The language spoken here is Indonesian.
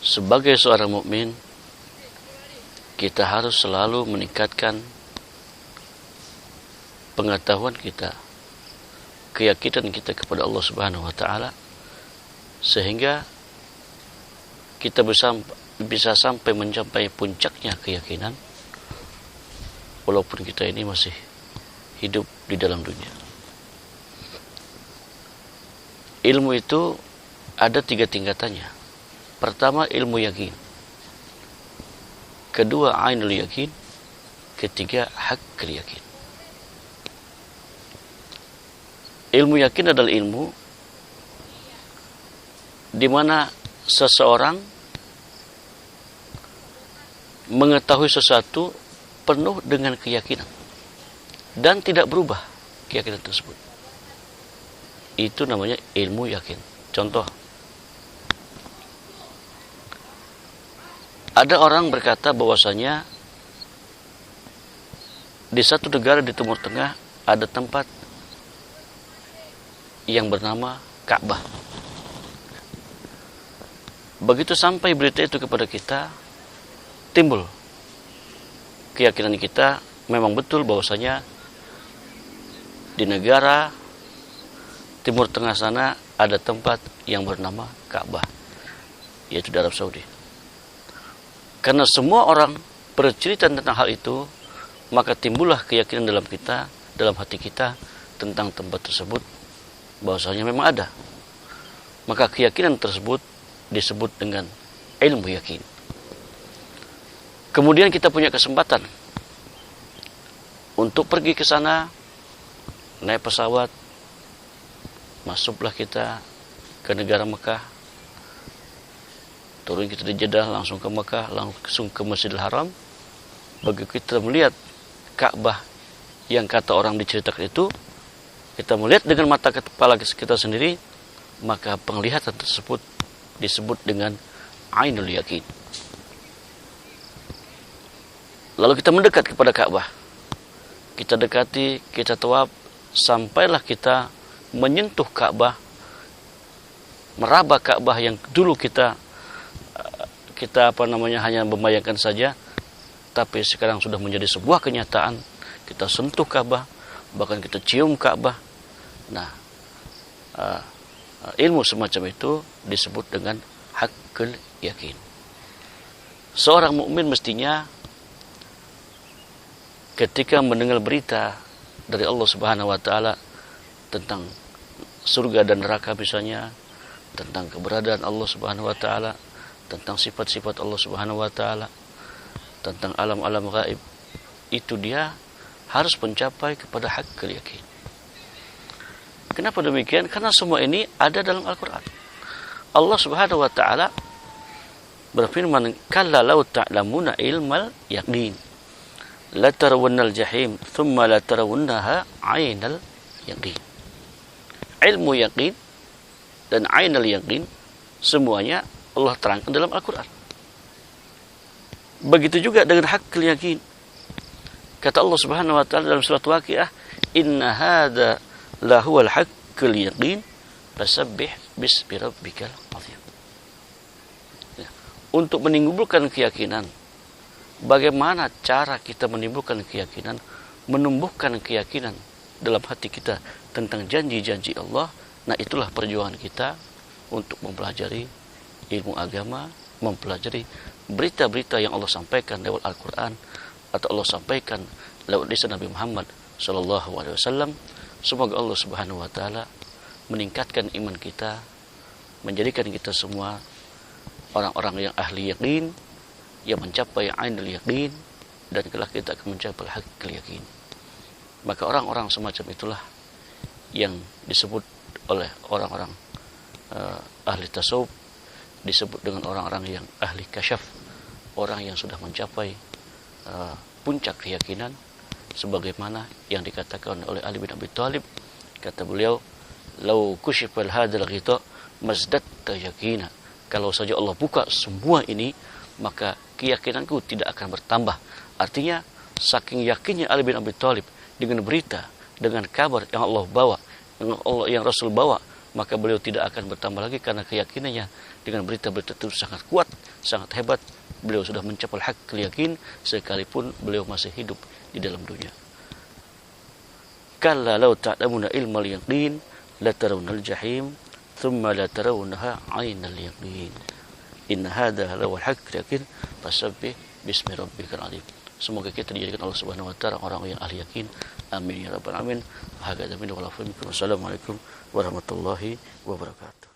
Sebagai seorang mukmin, kita harus selalu meningkatkan pengetahuan kita, keyakinan kita kepada Allah Subhanahu wa taala, sehingga kita bisa sampai mencapai puncaknya keyakinan walaupun kita ini masih hidup di dalam dunia. Ilmu itu ada 3 tingkatannya. Pertama, ilmu yakin. Kedua, ainul yakin. Ketiga, haqqul yakin. Ilmu yakin adalah ilmu di mana seseorang mengetahui sesuatu penuh dengan keyakinan dan tidak berubah keyakinan tersebut. Itu namanya ilmu yakin. Contoh, ada orang berkata bahwasanya di satu negara di Timur Tengah ada tempat yang bernama Ka'bah. Begitu sampai berita itu kepada kita, timbul keyakinan kita memang betul bahwasanya di negara Timur Tengah sana ada tempat yang bernama Ka'bah, yaitu di Arab Saudi. Karena semua orang bercerita tentang hal itu, maka timbullah keyakinan dalam kita, dalam hati kita tentang tempat tersebut, bahwasanya memang ada. Maka keyakinan tersebut disebut dengan ilmu yakin. Kemudian kita punya kesempatan untuk pergi ke sana, naik pesawat, masuklah kita ke negara Mekah, turun kita di Jeddah, langsung ke Mekah, langsung ke Masjidil Haram. Begitu kita melihat Ka'bah yang kata orang diceritakan itu, kita melihat dengan mata kepala kita sendiri, maka penglihatan tersebut disebut dengan ainul yakin. Lalu kita mendekat kepada Ka'bah. Kita dekati, kita tawaf, sampailah kita menyentuh Ka'bah, meraba Ka'bah yang dulu kita hanya membayangkan saja, tapi sekarang sudah menjadi sebuah kenyataan. Kita sentuh Ka'bah, bahkan kita cium Ka'bah. Nah, ilmu semacam itu disebut dengan haqqul yakin. Seorang mukmin mestinya ketika mendengar berita dari Allah Subhanahu wa taala tentang surga dan neraka misalnya, tentang keberadaan Allah Subhanahu wa taala, tentang sifat-sifat Allah Subhanahu wa taala, tentang alam-alam gaib, itu dia harus mencapai kepada haqqul yakin. Kenapa demikian? Karena semua ini ada dalam Al-Qur'an. Allah Subhanahu wa taala berfirman, "Kalla law ta'lamuna ilmal yaqin, la tarawunnal jahim, thumma la tarawunnaha 'ainal yaqin." Ilmu yaqin dan 'ainal yaqin semuanya Allah terangkan dalam Al-Quran. Begitu juga dengan haqqul yakin. Kata Allah Subhanahu wa taala dalam surat Waqiah, "Inna hadza lahuwal haqqul yaqin, fasabbih bismi rabbikal azim." Ya. Untuk menimbulkan keyakinan, bagaimana cara kita menimbulkan keyakinan, menumbuhkan keyakinan dalam hati kita tentang janji-janji Allah? Nah, itulah perjuangan kita untuk mempelajari ilmu agama, mempelajari berita-berita yang Allah sampaikan lewat Al-Quran atau Allah sampaikan lewat lisan Nabi Muhammad SAW. Semoga Allah Subhanahu wa taala meningkatkan iman kita, menjadikan kita semua orang-orang yang ahli yakin, yang mencapai ainul yakin, dan kelak kita akan mencapai haqqul yakin. Maka orang-orang semacam itulah yang disebut oleh orang-orang ahli tasawuf, disebut dengan orang-orang yang ahli kasyaf, orang yang sudah mencapai puncak keyakinan, sebagaimana yang dikatakan oleh Ali bin Abi Thalib. Kata beliau, "Lau kushifal hadzal ghita mazdatta yaqina." Kalau saja Allah buka semua ini, maka keyakinanku tidak akan bertambah. Artinya, saking yakinnya Ali bin Abi Thalib dengan berita, dengan kabar yang Allah bawa, yang Rasul bawa, maka beliau tidak akan bertambah lagi karena keyakinannya dengan berita-berita itu sangat kuat, sangat hebat. Beliau sudah mencapai haqqul yakin sekalipun beliau masih hidup di dalam dunia. Kalla law ta'lamuna ilmal yaqin la tarawunal jahim thumma la tarawunaha 'ainal yaqin. Inna hadha lawal haqqul yakin fasabbih bismi rabbikal 'azim. Semoga kita dijadikan Allah Subhanahu wa taala orang yang ahli yakin. Amin ya rabbal alamin. Wassalamualaikum warahmatullahi wabarakatuh.